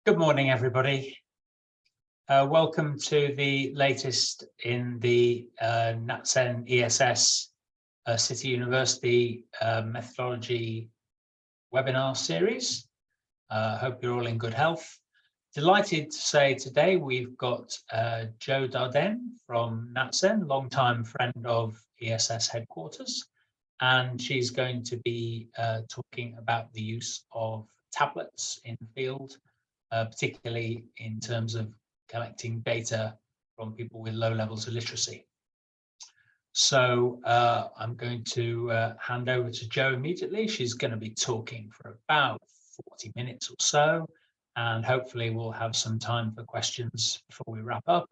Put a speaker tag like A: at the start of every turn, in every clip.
A: Good morning, everybody. Welcome to the latest in the NatCen ESS City University methodology webinar series. Hope you're all in good health. Delighted to say today we've got Jo Dardenne from NatCen, longtime friend of ESS headquarters, and she's going to be talking about the use of tablets in the field, particularly in terms of collecting data from people with low levels of literacy. So I'm going to hand over to Jo immediately. She's going to be talking for about 40 minutes or so, and hopefully we'll have some time for questions before we wrap up.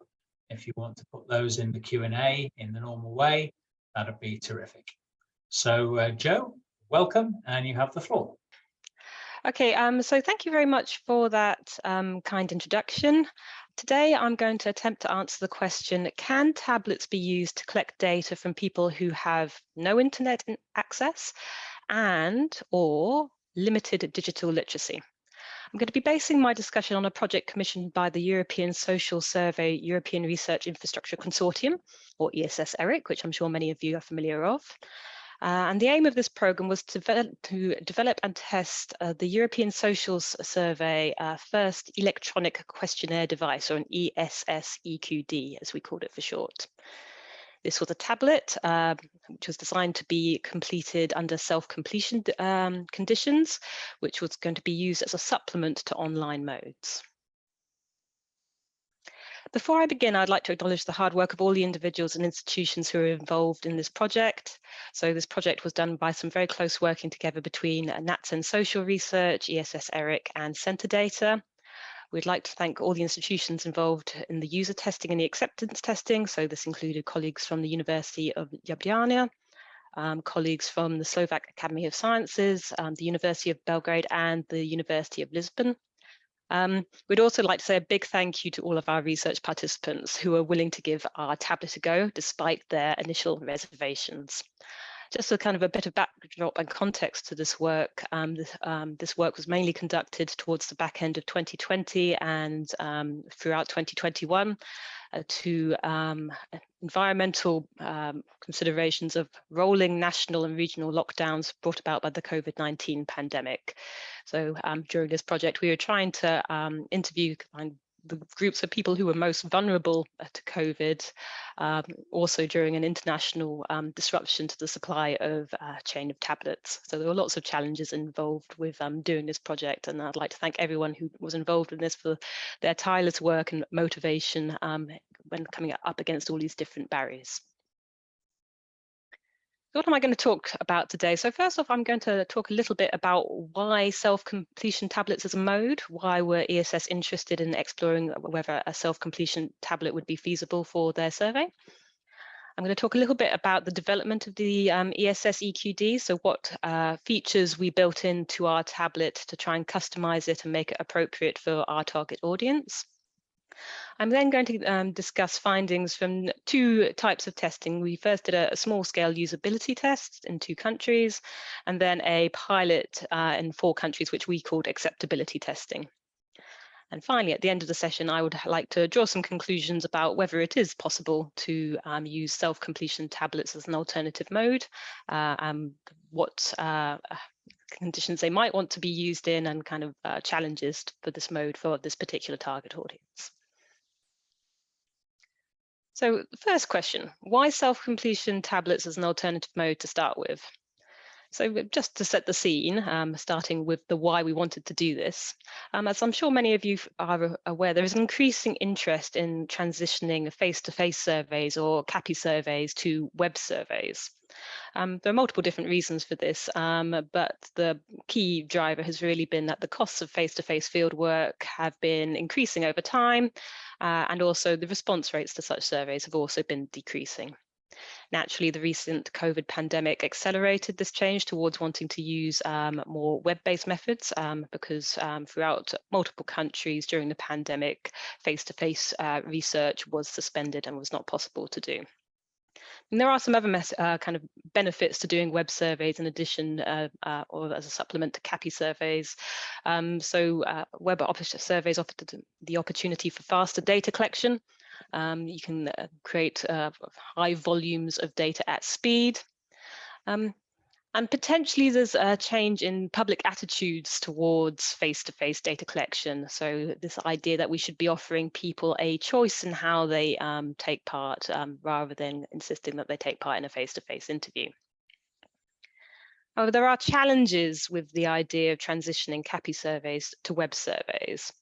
A: If you want to put those in the Q&A in the normal way, that'd be terrific. So Jo, welcome, and you have the floor.
B: Okay, so thank you very much for that kind introduction. Today, I'm going to attempt to answer the question, can tablets be used to collect data from people who have no internet access and or limited digital literacy? I'm going to be basing my discussion on a project commissioned by the European Social Survey European Research Infrastructure Consortium, or ESS-ERIC, which I'm sure many of you are familiar of. And the aim of this program was to develop and test the European Social Survey first electronic questionnaire device, or an ESS-EQD, as we called it for short. This was a tablet which was designed to be completed under self-completion conditions, which was going to be used as a supplement to online modes. Before I begin, I'd like to acknowledge the hard work of all the individuals and institutions who are involved in this project. So this project was done by some very close working together between NatCen Social Research, ESS-ERIC and CentERdata. We'd like to thank all the institutions involved in the user testing and the acceptance testing. So this included colleagues from the University of Ljubljana, colleagues from the Slovak Academy of Sciences, the University of Belgrade and the University of Lisbon. We'd also like to say a big thank you to all of our research participants who are willing to give our tablet a go despite their initial reservations. Just a kind of a bit of backdrop and context to this work. This work was mainly conducted towards the back end of 2020 and throughout 2021 to environmental considerations of rolling national and regional lockdowns brought about by the COVID-19 pandemic. So during this project, we were trying to interview the groups of people who were most vulnerable to COVID, also during an international disruption to the supply of chain of tablets. So there were lots of challenges involved with doing this project, and I'd like to thank everyone who was involved in this for their tireless work and motivation when coming up against all these different barriers. What am I going to talk about today? So first off, I'm going to talk a little bit about why self-completion tablets as a mode, why were ESS interested in exploring whether a self-completion tablet would be feasible for their survey. I'm going to talk a little bit about the development of the ESS EQD, so what features we built into our tablet to try and customize it and make it appropriate for our target audience. I'm then going to discuss findings from two types of testing. We first did a small-scale usability test in 2 countries, and then a pilot in 4 countries, which we called acceptability testing. And finally, at the end of the session, I would like to draw some conclusions about whether it is possible to use self-completion tablets as an alternative mode, what conditions they might want to be used in, and kind of challenges for this mode for this particular target audience. So the first question, why self-completion tablets as an alternative mode to start with? So just to set the scene, starting with the why we wanted to do this, as I'm sure many of you are aware, there is an increasing interest in transitioning face-to-face surveys or CAPI surveys to web surveys. There are multiple different reasons for this, but the key driver has really been that the costs of face-to-face fieldwork have been increasing over time, and also the response rates to such surveys have also been decreasing. Naturally, the recent COVID pandemic accelerated this change towards wanting to use more web-based methods because throughout multiple countries during the pandemic, face-to-face research was suspended and was not possible to do. And there are some other kind of benefits to doing web surveys in addition or as a supplement to CAPI surveys. Web surveys offer the opportunity for faster data collection. You can create high volumes of data at speed. And potentially there's a change in public attitudes towards face-to-face data collection. So this idea that we should be offering people a choice in how they take part rather than insisting that they take part in a face-to-face interview. However, there are challenges with the idea of transitioning CAPI surveys to web surveys.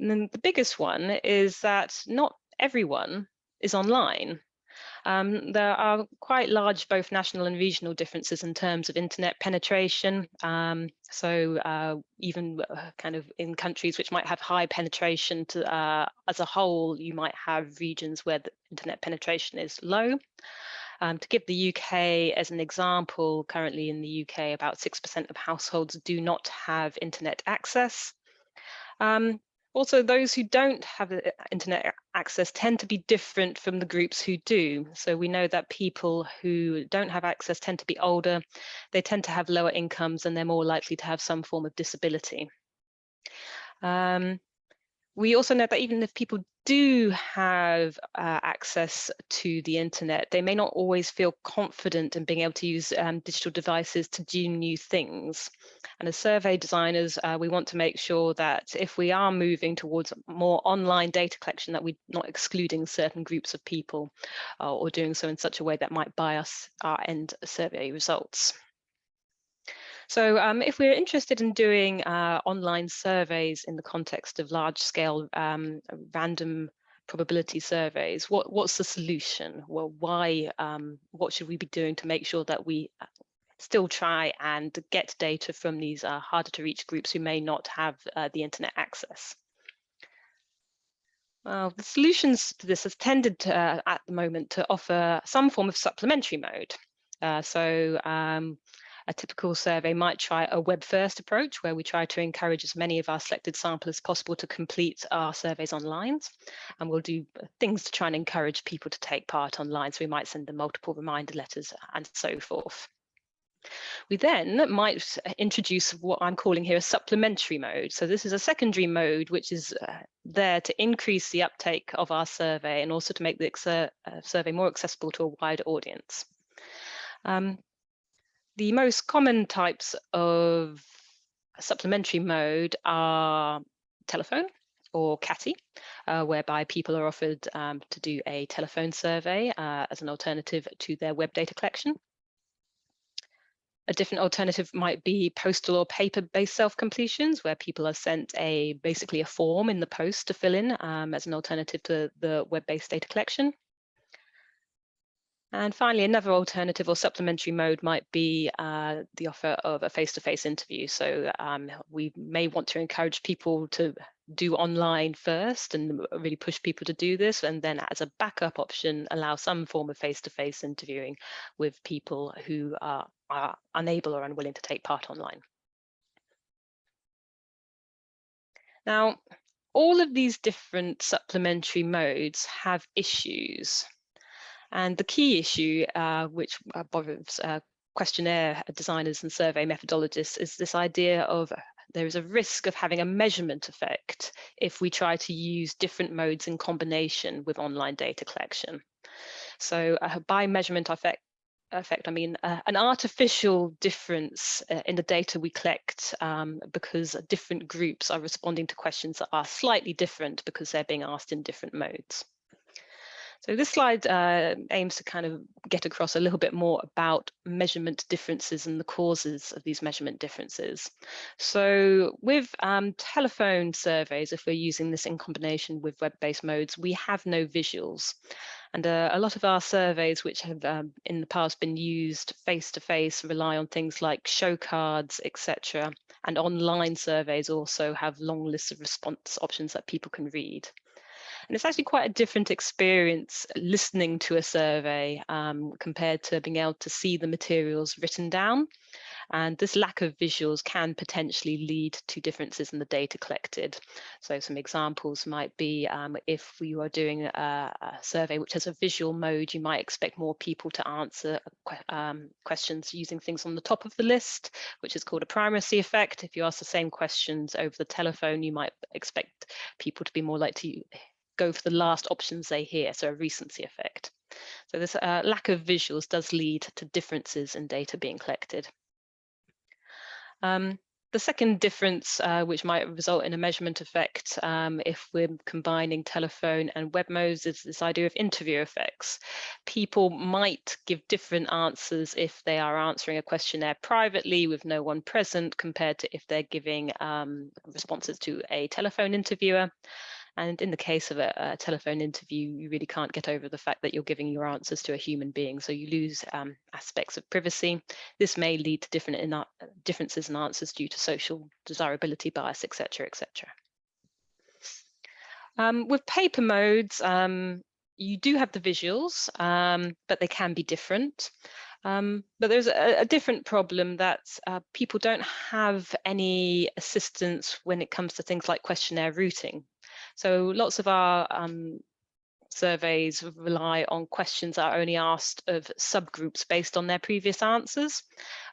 B: And then the biggest one is that not everyone is online. There are quite large both national and regional differences in terms of internet penetration. Even kind of in countries which might have high penetration as a whole, you might have regions where the internet penetration is low. To give the UK as an example, currently in the UK, about 6% of households do not have internet access. Also, those who don't have internet access tend to be different from the groups who do. So we know that people who don't have access tend to be older, they tend to have lower incomes, and they're more likely to have some form of disability. We also know that even if people do have access to the internet, they may not always feel confident in being able to use digital devices to do new things. And as survey designers, we want to make sure that if we are moving towards more online data collection, that we're not excluding certain groups of people or doing so in such a way that might bias our end survey results. So if we're interested in doing online surveys in the context of large-scale random probability surveys, what's the solution? Well, what should we be doing to make sure that we still try and get data from these harder to reach groups who may not have the internet access? Well, the solutions to this has tended to, at the moment, to offer some form of supplementary mode. A typical survey might try a web-first approach, where we try to encourage as many of our selected sample as possible to complete our surveys online. And we'll do things to try and encourage people to take part online. So we might send them multiple reminder letters and so forth. We then might introduce what I'm calling here a supplementary mode. So this is a secondary mode, which is there to increase the uptake of our survey and also to make the survey more accessible to a wider audience. The most common types of supplementary mode are telephone or CATI, whereby people are offered to do a telephone survey as an alternative to their web data collection. A different alternative might be postal or paper-based self-completions, where people are sent basically a form in the post to fill in as an alternative to the web-based data collection. And finally, another alternative or supplementary mode might be the offer of a face-to-face interview. So we may want to encourage people to do online first and really push people to do this, and then as a backup option, allow some form of face-to-face interviewing with people who are unable or unwilling to take part online. Now, all of these different supplementary modes have issues. And the key issue, which bothers questionnaire designers and survey methodologists, is this idea of there is a risk of having a measurement effect if we try to use different modes in combination with online data collection. So by measurement effect, I mean an artificial difference in the data we collect because different groups are responding to questions that are slightly different because they're being asked in different modes. So this slide aims to kind of get across a little bit more about measurement differences and the causes of these measurement differences. So with telephone surveys, if we're using this in combination with web-based modes, we have no visuals. And a lot of our surveys, which have in the past been used face-to-face, rely on things like show cards, etc. And online surveys also have long lists of response options that people can read. And it's actually quite a different experience listening to a survey compared to being able to see the materials written down. And this lack of visuals can potentially lead to differences in the data collected. So some examples might be if you are doing a survey which has a visual mode, you might expect more people to answer questions using things on the top of the list, which is called a primacy effect. If you ask the same questions over the telephone, you might expect people to be more likely to go for the last options they hear, so a recency effect. So this lack of visuals does lead to differences in data being collected. The second difference, which might result in a measurement effect if we're combining telephone and web modes, is this idea of interview effects. People might give different answers if they are answering a questionnaire privately with no one present compared to if they're giving responses to a telephone interviewer. And in the case of a telephone interview, you really can't get over the fact that you're giving your answers to a human being, so you lose aspects of privacy. This may lead to differences in answers due to social desirability bias, etc., etc. With paper modes, you do have the visuals, but they can be different. But there's a different problem that people don't have any assistance when it comes to things like questionnaire routing. So lots of our surveys rely on questions that are only asked of subgroups based on their previous answers.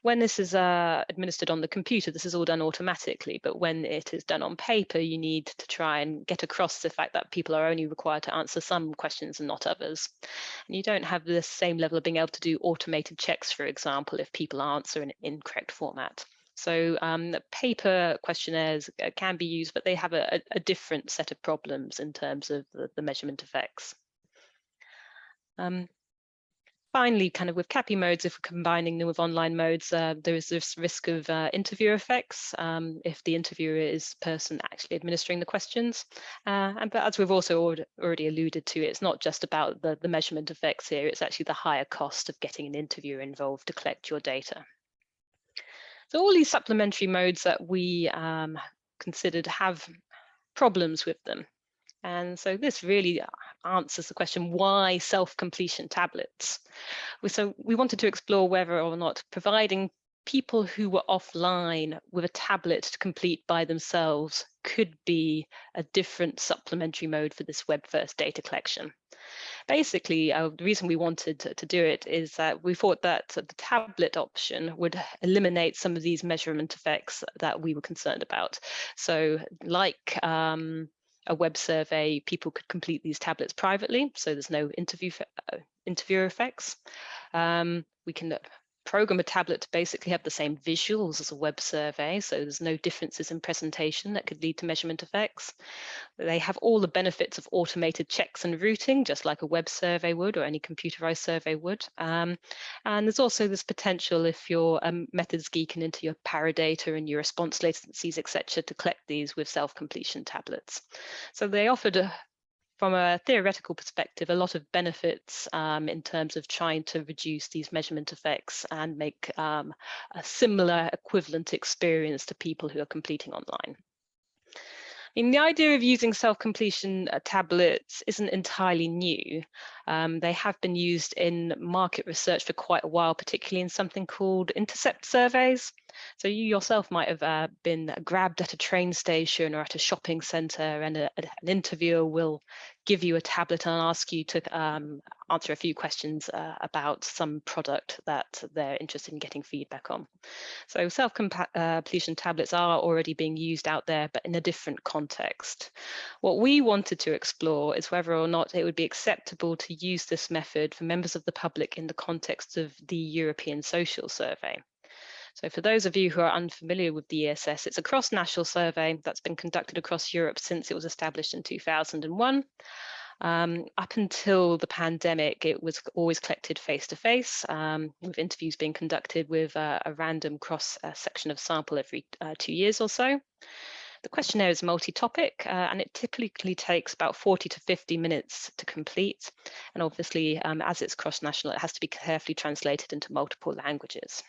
B: When this is administered on the computer, this is all done automatically, but when it is done on paper, you need to try and get across the fact that people are only required to answer some questions and not others. And you don't have the same level of being able to do automated checks, for example, if people answer in an incorrect format. So paper questionnaires can be used, but they have a different set of problems in terms of the measurement effects. Finally, kind of with CAPI modes, if we're combining them with online modes, there is this risk of interviewer effects if the interviewer is the person actually administering the questions. But as we've also already alluded to, it's not just about the measurement effects here, it's actually the higher cost of getting an interviewer involved to collect your data. So all these supplementary modes that we considered have problems with them. And so this really answers the question, why self-completion tablets? So we wanted to explore whether or not providing people who were offline with a tablet to complete by themselves could be a different supplementary mode for this web-first data collection. Basically, the reason we wanted to do it is that we thought that the tablet option would eliminate some of these measurement effects that we were concerned about. So like a web survey, people could complete these tablets privately, so there's no interviewer effects. We can program a tablet to basically have the same visuals as a web survey, so there's no differences in presentation that could lead to measurement effects. They have all the benefits of automated checks and routing, just like a web survey would or any computerized survey would. And there's also this potential, if you're a methods geek and into your paradata and your response latencies, etc., to collect these with self-completion tablets. So they offered from a theoretical perspective, a lot of benefits in terms of trying to reduce these measurement effects and make a similar equivalent experience to people who are completing online. The idea of using self-completion tablets isn't entirely new. They have been used in market research for quite a while, particularly in something called intercept surveys. So you yourself might have been grabbed at a train station or at a shopping centre, and an interviewer will give you a tablet and ask you to answer a few questions about some product that they're interested in getting feedback on. So self-completion tablets are already being used out there, but in a different context. What we wanted to explore is whether or not it would be acceptable to use this method for members of the public in the context of the European Social Survey. So for those of you who are unfamiliar with the ESS, it's a cross-national survey that's been conducted across Europe since it was established in 2001. Up until the pandemic, it was always collected face-to-face, with interviews being conducted with a random cross-section of sample every 2 years or so. The questionnaire is multi-topic, and it typically takes about 40 to 50 minutes to complete. And obviously, as it's cross-national, it has to be carefully translated into multiple languages.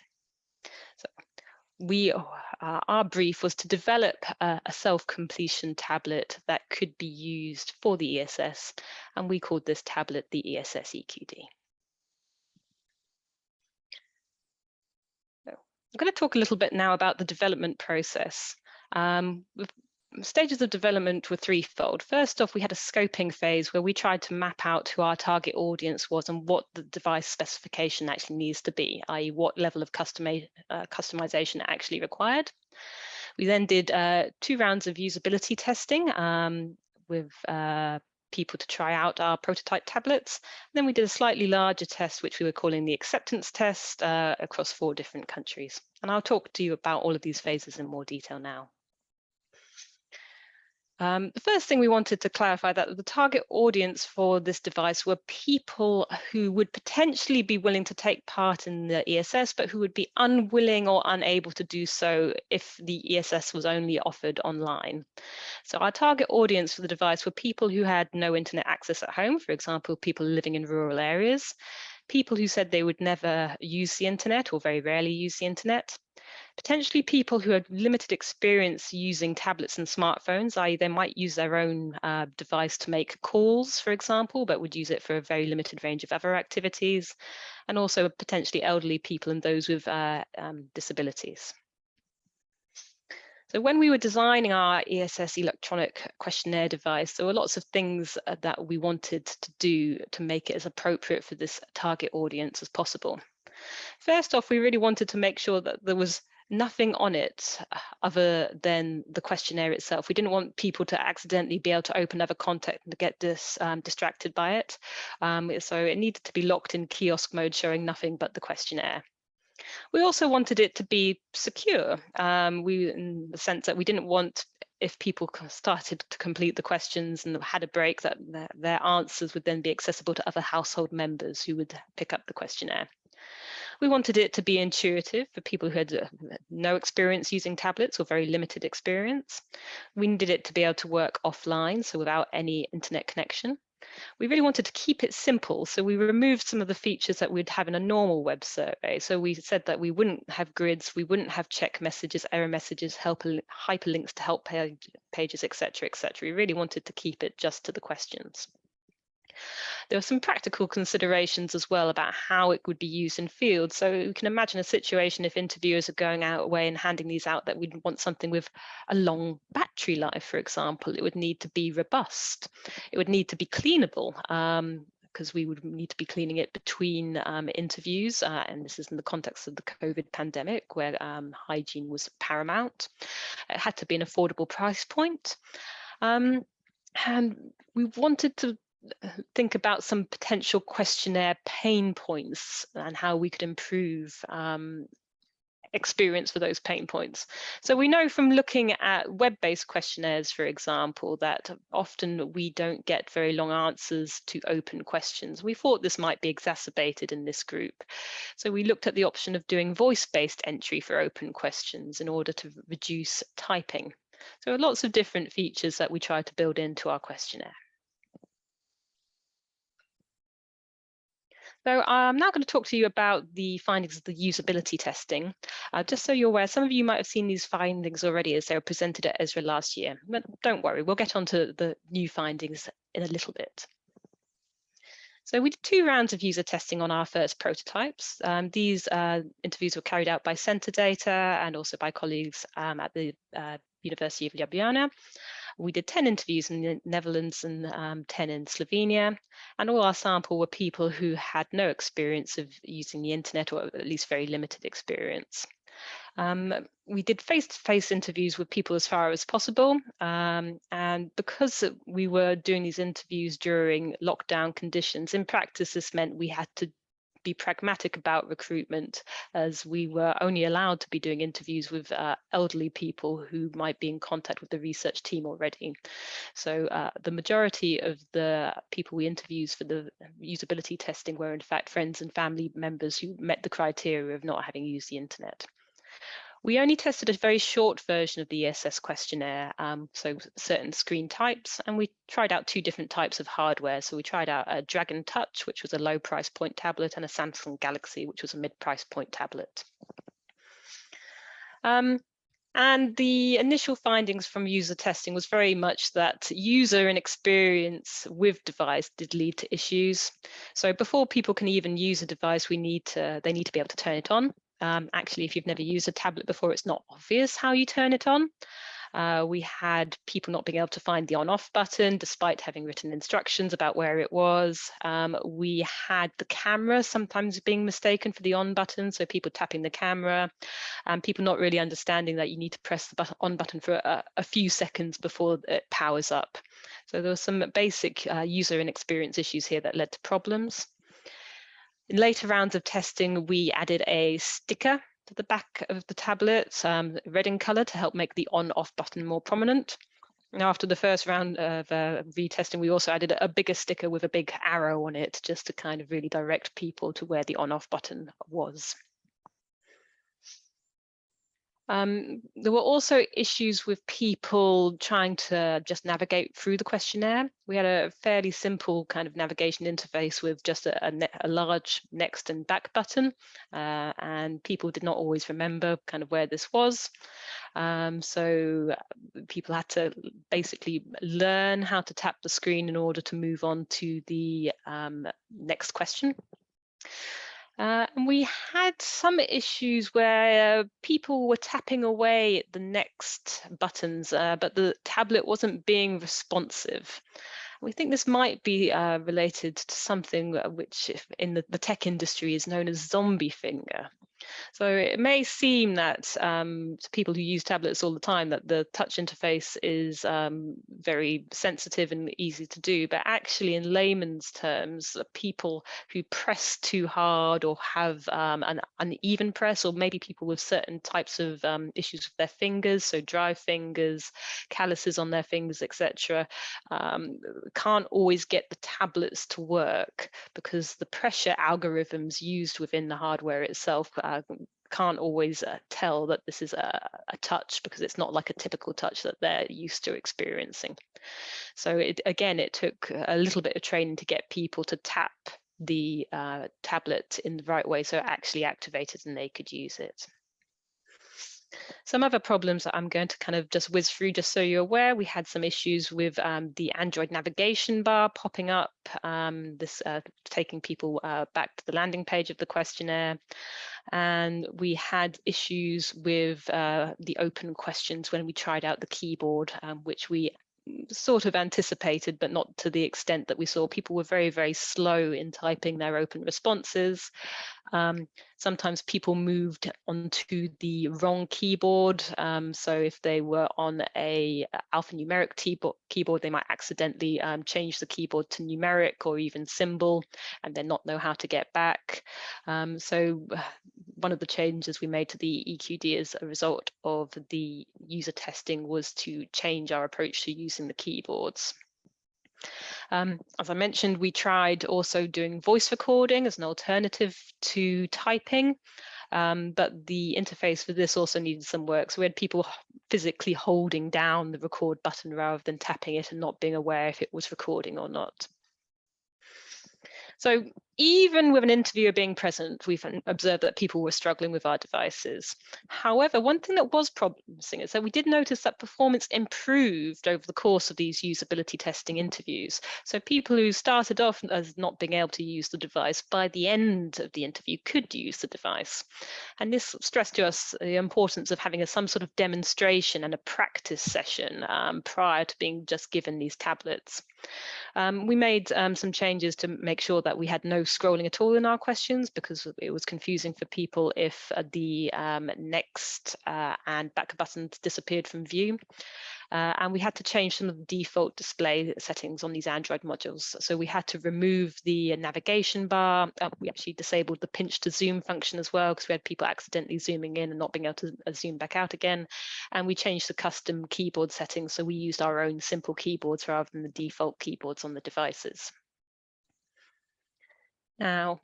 B: So our brief was to develop a self-completion tablet that could be used for the ESS, and we called this tablet the ESS EQD. I'm going to talk a little bit now about the development process. Stages of development were threefold. First off, we had a scoping phase where we tried to map out who our target audience was and what the device specification actually needs to be, i.e. what level of customization it actually required. We then did 2 rounds of usability testing with people to try out our prototype tablets. And then we did a slightly larger test, which we were calling the acceptance test across 4 different countries. And I'll talk to you about all of these phases in more detail now. The first thing we wanted to clarify that the target audience for this device were people who would potentially be willing to take part in the ESS, but who would be unwilling or unable to do so if the ESS was only offered online. So our target audience for the device were people who had no internet access at home, for example, people living in rural areas, people who said they would never use the internet or very rarely use the internet, potentially people who had limited experience using tablets and smartphones, i.e. they might use their own device to make calls, for example, but would use it for a very limited range of other activities, and also potentially elderly people and those with disabilities. So when we were designing our ESS electronic questionnaire device, there were lots of things that we wanted to do to make it as appropriate for this target audience as possible. First off, we really wanted to make sure that there was nothing on it other than the questionnaire itself. We didn't want people to accidentally be able to open other content and get distracted by it. So it needed to be locked in kiosk mode, showing nothing but the questionnaire. We also wanted it to be secure, in the sense that we didn't want, if people started to complete the questions and had a break, that their answers would then be accessible to other household members who would pick up the questionnaire. We wanted it to be intuitive for people who had no experience using tablets or very limited experience. We needed it to be able to work offline, so without any internet connection. We really wanted to keep it simple, so we removed some of the features that we'd have in a normal web survey. So we said that we wouldn't have grids, we wouldn't have check messages, error messages, hyperlinks to help pages, etc., etc. We really wanted to keep it just to the questions. There are some practical considerations as well about how it would be used in field. So you can imagine a situation if interviewers are going out away and handing these out, that we'd want something with a long battery life, for example. It would need to be robust. It would need to be cleanable, because we would need to be cleaning it between interviews, and this is in the context of the COVID pandemic, where hygiene was paramount. It had to be an affordable price point. And we wanted to think about some potential questionnaire pain points and how we could improve experience for those pain points. So we know from looking at web-based questionnaires, for example, that often we don't get very long answers to open questions. We thought this might be exacerbated in this group. So we looked at the option of doing voice-based entry for open questions in order to reduce typing. So there are lots of different features that we tried to build into our questionnaire. So I'm now going to talk to you about the findings of the usability testing. Just so you're aware, some of you might have seen these findings already as they were presented at Ezra last year, but don't worry, we'll get onto the new findings in a little bit. So we did 2 rounds of user testing on our first prototypes. These interviews were carried out by CentERdata and also by colleagues at the University of Ljubljana. We did 10 interviews in the Netherlands and 10 in Slovenia, and all our sample were people who had no experience of using the internet, or at least very limited experience. We did face-to-face interviews with people as far as possible, and because we were doing these interviews during lockdown conditions, in practice this meant we had to be pragmatic about recruitment, as we were only allowed to be doing interviews with elderly people who might be in contact with the research team already. So the majority of the people we interviewed for the usability testing were in fact friends and family members who met the criteria of not having used the internet. We only tested a very short version of the ESS questionnaire, so certain screen types, and we tried out 2 different types of hardware. So we tried out a Dragon Touch, which was a low price point tablet, and a Samsung Galaxy, which was a mid price point tablet. And the initial findings from user testing was very much that user and experience with device did lead to issues. So before people can even use a device, they need to be able to turn it on. Actually, if you've never used a tablet before, it's not obvious how you turn it on. We had people not being able to find the on-off button despite having written instructions about where it was. We had the camera sometimes being mistaken for the on button, so people tapping the camera, and people not really understanding that you need to press the on button for a few seconds before it powers up. So there were some basic user and experience issues here that led to problems. In later rounds of testing, we added a sticker to the back of the tablet, red in color, to help make the on-off button more prominent. And after the first round of retesting, we also added a bigger sticker with a big arrow on it, just to kind of really direct people to where the on-off button was. There were also issues with people trying to just navigate through the questionnaire. We had a fairly simple kind of navigation interface with just a large next and back button, and people did not always remember kind of where this was. So people had to basically learn how to tap the screen in order to move on to the next question. And we had some issues where people were tapping away at the next buttons, but the tablet wasn't being responsive. We think this might be related to something which in the tech industry is known as zombie finger. So it may seem that to people who use tablets all the time that the touch interface is very sensitive and easy to do, but actually in layman's terms, people who press too hard or have an uneven press, or maybe people with certain types of issues with their fingers, so dry fingers, calluses on their fingers, etc., can't always get the tablets to work because the pressure algorithms used within the hardware itself can't always tell that this is a touch, because it's not like a typical touch that they're used to experiencing. So it took a little bit of training to get people to tap the tablet in the right way so it actually activated and they could use it. Some other problems that I'm going to kind of just whiz through, just so you're aware. We had some issues with the Android navigation bar popping up, taking people back to the landing page of the questionnaire. And we had issues with the open questions when we tried out the keyboard, which we sort of anticipated, but not to the extent that we saw. People were very, very slow in typing their open responses. Sometimes people moved onto the wrong keyboard. So if they were on a alphanumeric keyboard, they might accidentally change the keyboard to numeric or even symbol and then not know how to get back. So one of the changes we made to the EQD as a result of the user testing was to change our approach to using the keyboards. As I mentioned, we tried also doing voice recording as an alternative to typing, but the interface for this also needed some work. So we had people physically holding down the record button rather than tapping it and not being aware if it was recording or not. So even with an interviewer being present, we've observed that people were struggling with our devices. However, one thing that was promising is that we did notice that performance improved over the course of these usability testing interviews. So people who started off as not being able to use the device, by the end of the interview could use the device. And this stressed to us the importance of having some sort of demonstration and a practice session prior to being just given these tablets. We made some changes to make sure that we had no scrolling at all in our questions, because it was confusing for people if the next and back buttons disappeared from view. And we had to change some of the default display settings on these Android modules. So we had to remove the navigation bar. We actually disabled the pinch to zoom function as well, because we had people accidentally zooming in and not being able to zoom back out again. And we changed the custom keyboard settings, so we used our own simple keyboards rather than the default keyboards on the devices. Now,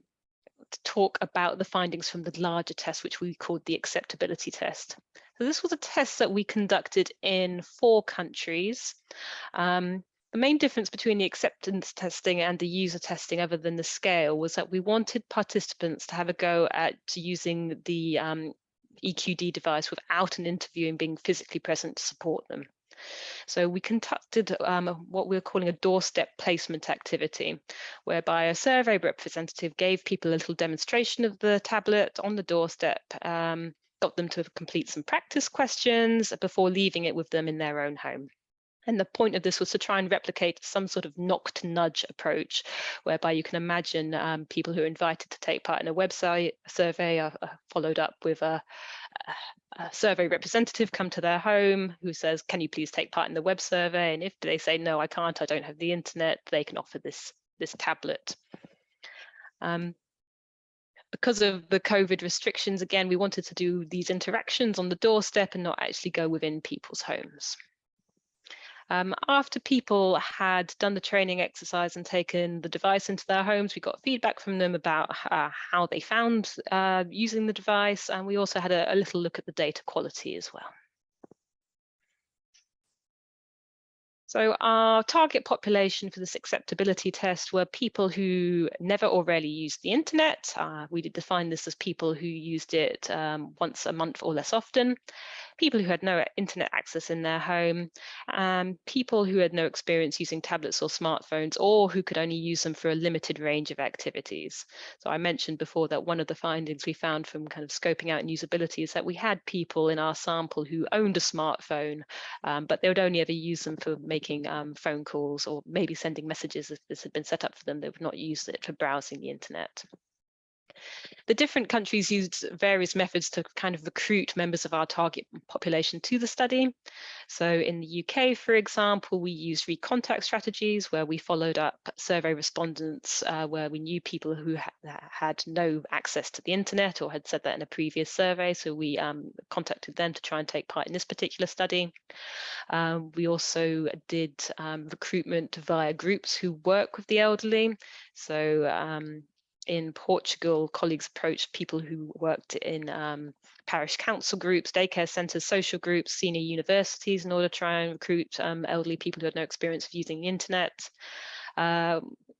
B: to talk about the findings from the larger test, which we called the acceptability test. So this was a test that we conducted in 4 countries. The main difference between the acceptance testing and the user testing, other than the scale, was that we wanted participants to have a go at using the EQD device without an interviewer and being physically present to support them. So we conducted what we're calling a doorstep placement activity, whereby a survey representative gave people a little demonstration of the tablet on the doorstep, got them to complete some practice questions before leaving it with them in their own home. And the point of this was to try and replicate some sort of knock to nudge approach, whereby you can imagine people who are invited to take part in a website survey are followed up with a survey representative come to their home who says, can you please take part in the web survey? And if they say, no, I can't, I don't have the internet, they can offer this tablet. Because of the COVID restrictions, again, we wanted to do these interactions on the doorstep and not actually go within people's homes. After people had done the training exercise and taken the device into their homes, we got feedback from them about how they found using the device, and we also had a little look at the data quality as well. So our target population for this acceptability test were people who never or rarely used the internet. We did define this as people who used it once a month or less often, people who had no internet access in their home, people who had no experience using tablets or smartphones, or who could only use them for a limited range of activities. So I mentioned before that one of the findings we found from kind of scoping out Usability is that we had people in our sample who owned a smartphone, but they would only ever use them for making phone calls or maybe sending messages if this had been set up for them. They would not use it for browsing the internet. The different countries used various methods to kind of recruit members of our target population to the study. So in the UK, for example, we used recontact strategies where we followed up survey respondents where we knew people who had no access to the internet or had said that in a previous survey. So we contacted them to try and take part in this particular study. We also did recruitment via groups who work with the elderly. So in Portugal, colleagues approached people who worked in parish council groups, daycare centres, social groups, senior universities in order to try and recruit elderly people who had no experience of using the internet.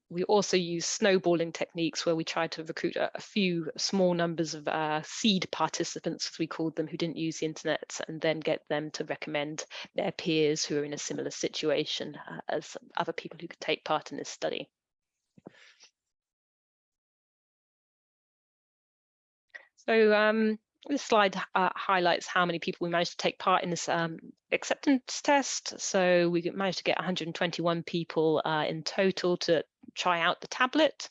B: We also use snowballing techniques where we tried to recruit a few small numbers of seed participants, as we called them, who didn't use the internet, and then get them to recommend their peers who are in a similar situation as other people who could take part in this study. So this slide highlights how many people we managed to take part in this acceptance test. So we managed to get 121 people in total to try out the tablet.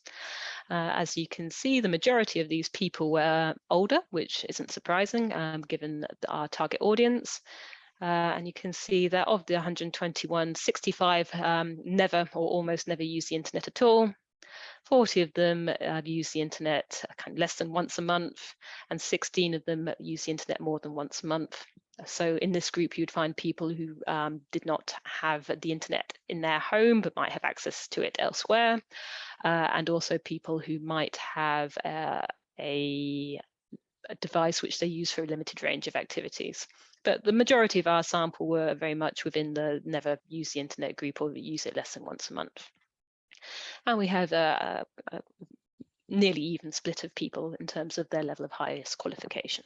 B: As you can see, the majority of these people were older, which isn't surprising given our target audience. And you can see that of the 121, 65 never or almost never used the internet at all. 40 of them use the internet kind of less than once a month, and 16 of them use the internet more than once a month. So in this group, you'd find people who did not have the internet in their home, but might have access to it elsewhere, and also people who might have a device which they use for a limited range of activities. But the majority of our sample were very much within the never use the internet group or use it less than once a month. And we have a nearly even split of people in terms of their level of highest qualification.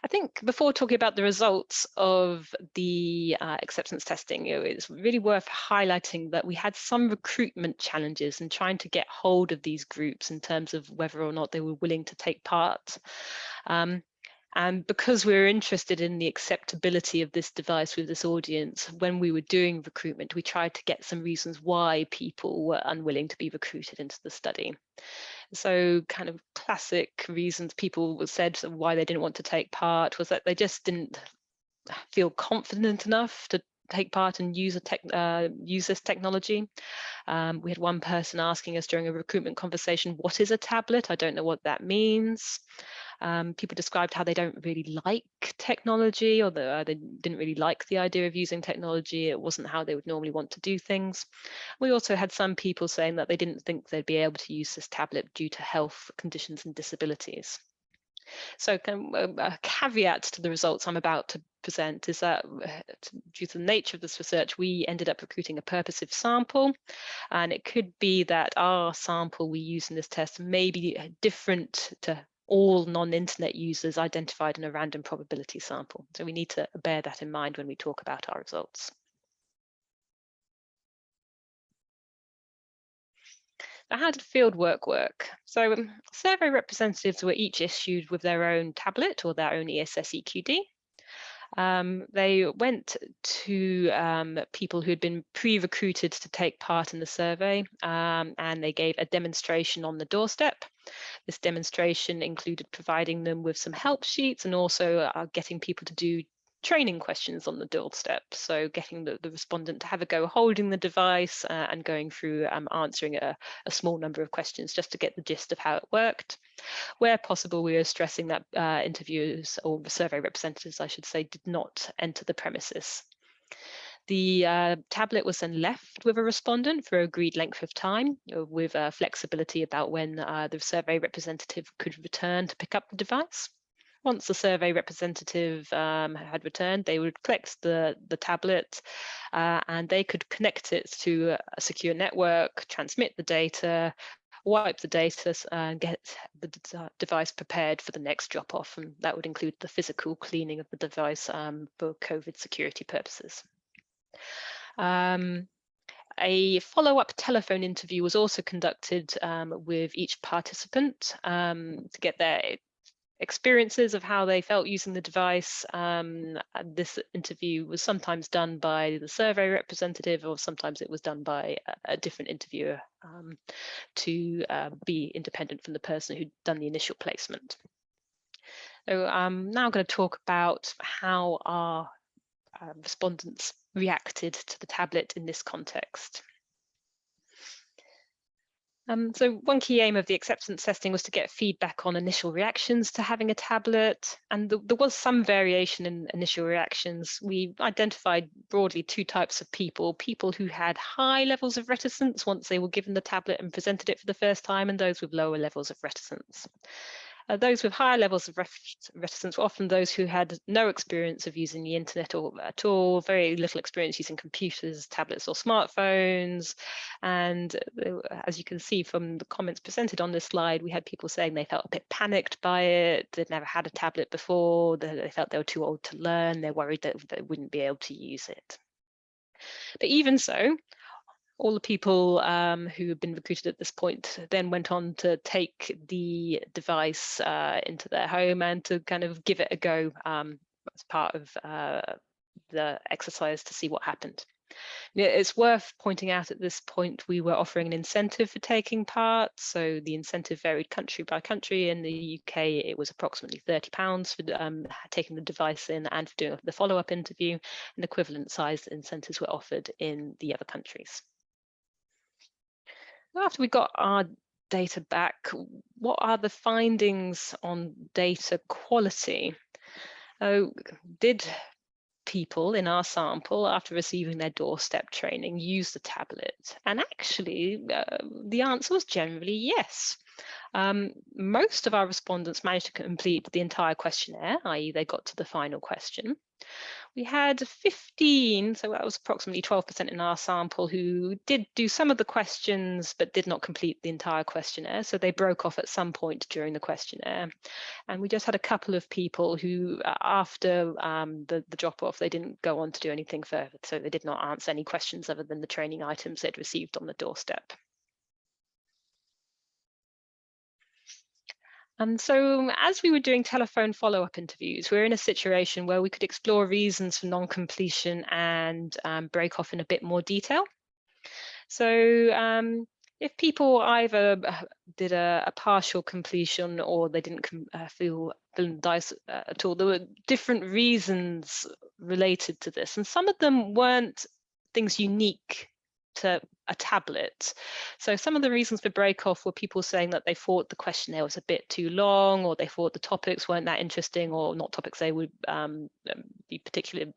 B: I think before talking about the results of the acceptance testing, it's really worth highlighting that we had some recruitment challenges in trying to get hold of these groups in terms of whether or not they were willing to take part. And because we were interested in the acceptability of this device with this audience, when we were doing recruitment, we tried to get some reasons why people were unwilling to be recruited into the study. So kind of classic reasons people said why they didn't want to take part was that they just didn't feel confident enough to take part and use this technology. We had one person asking us during a recruitment conversation, what is a tablet? I don't know what that means. People described how they don't really like technology, or they didn't really like the idea of using technology. It wasn't how they would normally want to do things. We also had some people saying that they didn't think they'd be able to use this tablet due to health conditions and disabilities. So a caveat to the results I'm about to present is that due to the nature of this research, we ended up recruiting a purposive sample, and it could be that our sample we use in this test may be different to all non-internet users identified in a random probability sample. So we need to bear that in mind when we talk about our results. So how did fieldwork work? So survey representatives were each issued with their own tablet or their own ESS EQD. They went to people who had been pre-recruited to take part in the survey, and they gave a demonstration on the doorstep. This demonstration included providing them with some help sheets and also getting people to do training questions on the doorstep. So getting the respondent to have a go holding the device and going through answering a small number of questions just to get the gist of how it worked. Where possible, we are stressing that interviewers, or survey representatives, I should say, did not enter the premises. The tablet was then left with a respondent for agreed length of time, with flexibility about when the survey representative could return to pick up the device. Once the survey representative had returned, they would collect the tablet and they could connect it to a secure network, transmit the data, wipe the data and get the device prepared for the next drop-off, and that would include the physical cleaning of the device for COVID security purposes. A follow-up telephone interview was also conducted with each participant to get their experiences of how they felt using the device. This interview was sometimes done by the survey representative, or sometimes it was done by a different interviewer to be independent from the person who'd done the initial placement. So I'm now going to talk about how our respondents reacted to the tablet in this context. So one key aim of the acceptance testing was to get feedback on initial reactions to having a tablet, and there was some variation in initial reactions. We identified broadly two types of people: people who had high levels of reticence once they were given the tablet and presented it for the first time, and those with lower levels of reticence. Those with higher levels of reticence were often those who had no experience of using the internet or at all, very little experience using computers, tablets or smartphones. And as you can see from the comments presented on this slide, we had people saying they felt a bit panicked by it, they'd never had a tablet before, they felt they were too old to learn, they're worried that they wouldn't be able to use it. But even so, all the people who had been recruited at this point then went on to take the device into their home and to kind of give it a go as part of the exercise to see what happened. It's worth pointing out at this point we were offering an incentive for taking part. So the incentive varied country by country. In the UK, it was approximately £30 for taking the device in and for doing the follow-up interview, and equivalent sized incentives were offered in the other countries. After we got our data back, what are the findings on data quality? Did people in our sample, after receiving their doorstep training, use the tablet? And actually, the answer was generally yes. Most of our respondents managed to complete the entire questionnaire, i.e. they got to the final question. We had 15, so that was approximately 12% in our sample, who did do some of the questions but did not complete the entire questionnaire. So they broke off at some point during the questionnaire. And we just had a couple of people who, after the drop-off, they didn't go on to do anything further. So they did not answer any questions other than the training items they'd received on the doorstep. And so as we were doing telephone follow-up interviews, we were in a situation where we could explore reasons for non-completion and break off in a bit more detail. So if people either did a partial completion or they didn't feel the dice at all, there were different reasons related to this. And some of them weren't things unique to a tablet. So some of the reasons for break off were people saying that they thought the questionnaire was a bit too long, or they thought the topics weren't that interesting, or not topics they would be particularly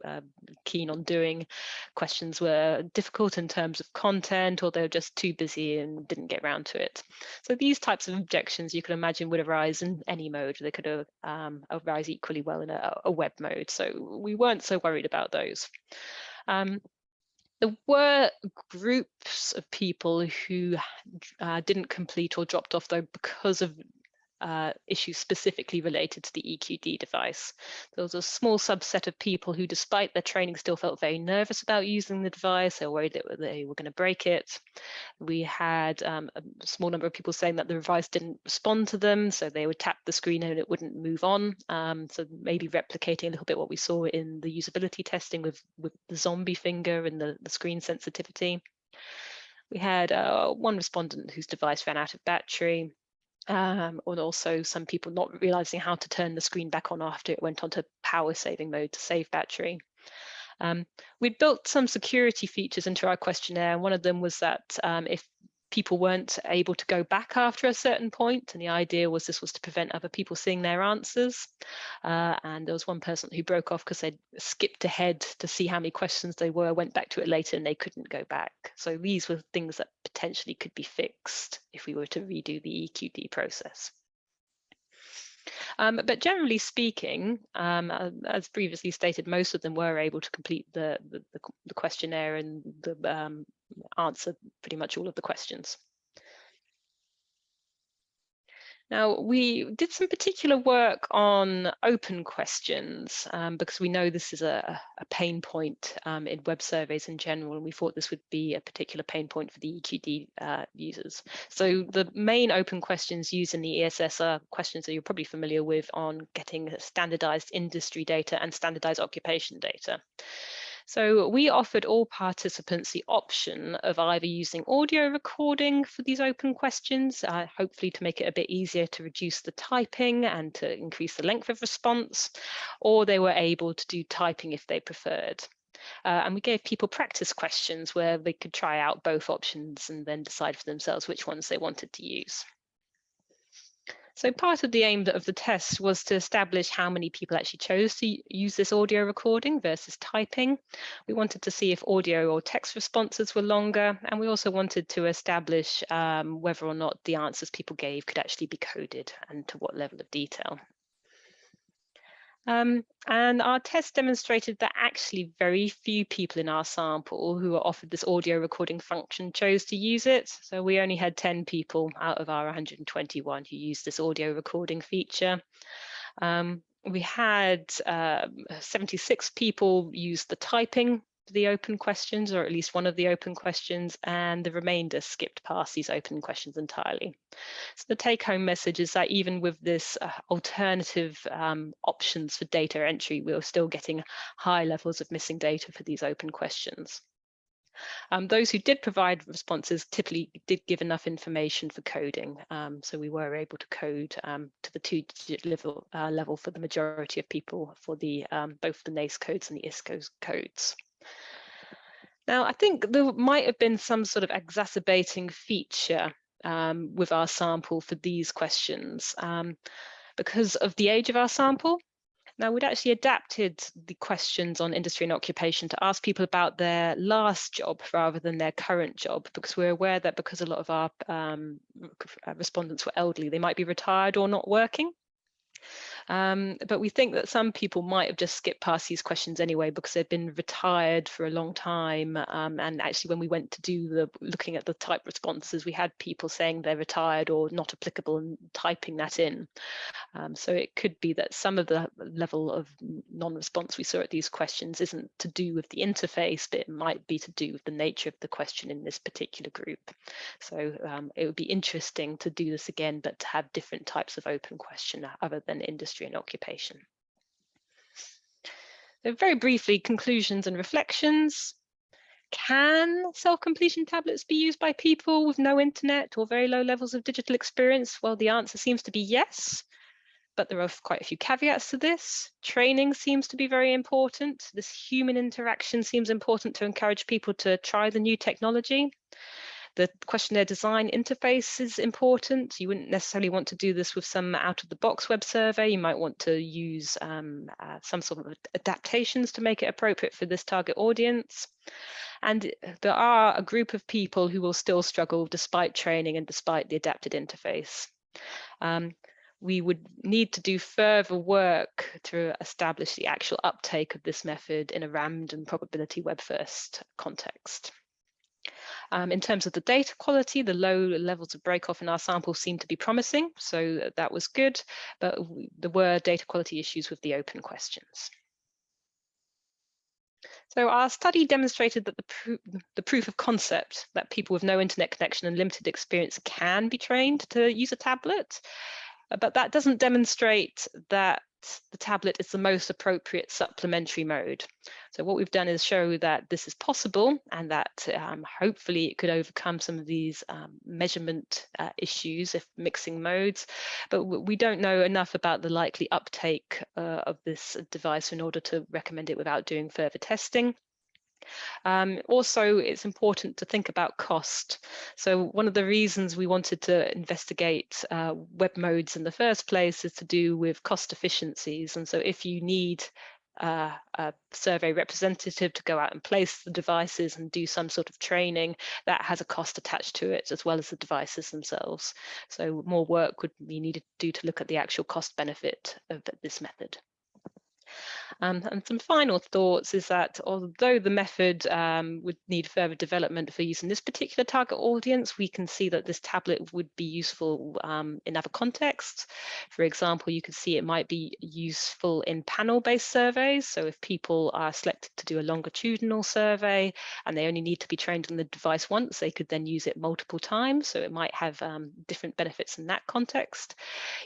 B: keen on doing. Questions were difficult in terms of content, or they were just too busy and didn't get around to it. So these types of objections you can imagine would arise in any mode. They could arise equally well in a web mode. So we weren't so worried about those. There were groups of people who didn't complete or dropped off, though, because of issues specifically related to the EQD device. There was a small subset of people who, despite their training, still felt very nervous about using the device. They were worried that they were going to break it. We had a small number of people saying that the device didn't respond to them, so they would tap the screen and it wouldn't move on. So maybe replicating a little bit what we saw in the usability testing with the zombie finger and the screen sensitivity. We had one respondent whose device ran out of battery. And also some people not realizing how to turn the screen back on after it went onto power saving mode to save battery. We built some security features into our questionnaire, and one of them was that if people weren't able to go back after a certain point, and the idea was this was to prevent other people seeing their answers. And there was one person who broke off because they'd skipped ahead to see how many questions they were, went back to it later, and they couldn't go back. So these were things that potentially could be fixed if we were to redo the EQD process. But generally speaking, as previously stated, most of them were able to complete the questionnaire and answer pretty much all of the questions. Now, we did some particular work on open questions because we know this is a pain point in web surveys in general, and we thought this would be a particular pain point for the EQD users. So the main open questions used in the ESS are questions that you're probably familiar with on getting standardized industry data and standardized occupation data. So we offered all participants the option of either using audio recording for these open questions, hopefully to make it a bit easier to reduce the typing and to increase the length of response, or they were able to do typing if they preferred. And we gave people practice questions where they could try out both options and then decide for themselves which ones they wanted to use. So part of the aim of the test was to establish how many people actually chose to use this audio recording versus typing. We wanted to see if audio or text responses were longer, and we also wanted to establish whether or not the answers people gave could actually be coded and to what level of detail. And our test demonstrated that actually very few people in our sample who were offered this audio recording function chose to use it. So we only had 10 people out of our 121 who used this audio recording feature. We had 76 people use the typing for the open questions, or at least one of the open questions, and the remainder skipped past these open questions entirely. So the take-home message is that even with this alternative options for data entry, we were still getting high levels of missing data for these open questions. Those who did provide responses typically did give enough information for coding, so we were able to code to the 2-digit level for the majority of people for the both the NACE codes and the ISCO codes. Now, I think there might have been some sort of exacerbating feature with our sample for these questions because of the age of our sample. Now, we'd actually adapted the questions on industry and occupation to ask people about their last job rather than their current job, because we're aware that because a lot of our respondents were elderly, they might be retired or not working. But we think that some people might have just skipped past these questions anyway because they'd been retired for a long time. And actually, when we went to do looking at the type responses, we had people saying they're retired or not applicable and typing that in. So it could be that some of the level of non-response we saw at these questions isn't to do with the interface, but it might be to do with the nature of the question in this particular group. So it would be interesting to do this again, but to have different types of open question other than industry and occupation. So very briefly, conclusions and reflections. Can self-completion tablets be used by people with no internet or very low levels of digital experience? Well, the answer seems to be yes, but there are quite a few caveats to this. Training seems to be very important. This human interaction seems important to encourage people to try the new technology. The questionnaire design interface is important. You wouldn't necessarily want to do this with some out-of-the-box web survey. You might want to use some sort of adaptations to make it appropriate for this target audience. And there are a group of people who will still struggle despite training and despite the adapted interface. We would need to do further work to establish the actual uptake of this method in a random probability web-first context. In terms of the data quality, the low levels of break-off in our sample seemed to be promising, so that was good, but there were data quality issues with the open questions. So our study demonstrated that the proof of concept that people with no internet connection and limited experience can be trained to use a tablet, but that doesn't demonstrate that the tablet is the most appropriate supplementary mode. So what we've done is show that this is possible and that hopefully it could overcome some of these measurement issues if mixing modes, but we don't know enough about the likely uptake of this device in order to recommend it without doing further testing. Also, it's important to think about cost. So one of the reasons we wanted to investigate web modes in the first place is to do with cost efficiencies. And so if you need a survey representative to go out and place the devices and do some sort of training, that has a cost attached to it, as well as the devices themselves. So more work would be needed to do to look at the actual cost benefit of this method. And some final thoughts is that although the method would need further development for use in this particular target audience, we can see that this tablet would be useful in other contexts. For example, you can see it might be useful in panel-based surveys. So if people are selected to do a longitudinal survey and they only need to be trained on the device once, they could then use it multiple times. So it might have different benefits in that context.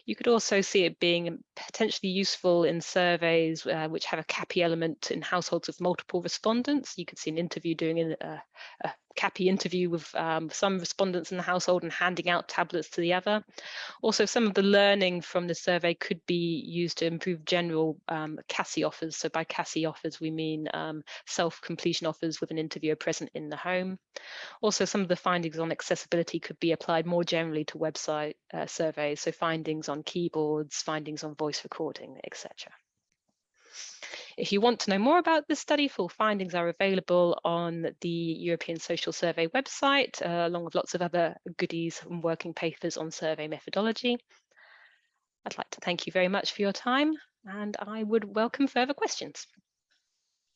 B: You could also see it being potentially useful in surveys which have a CAPI element in households with multiple respondents. You could see an interview doing a CAPI interview with some respondents in the household and handing out tablets to the other. Also, some of the learning from the survey could be used to improve general CASI offers. So by CASI offers, we mean self-completion offers with an interviewer present in the home. Also, some of the findings on accessibility could be applied more generally to website surveys. So findings on keyboards, findings on voice recording, etc. If you want to know more about this study, full findings are available on the European Social Survey website, along with lots of other goodies and working papers on survey methodology. I'd like to thank you very much for your time, and I would welcome further questions.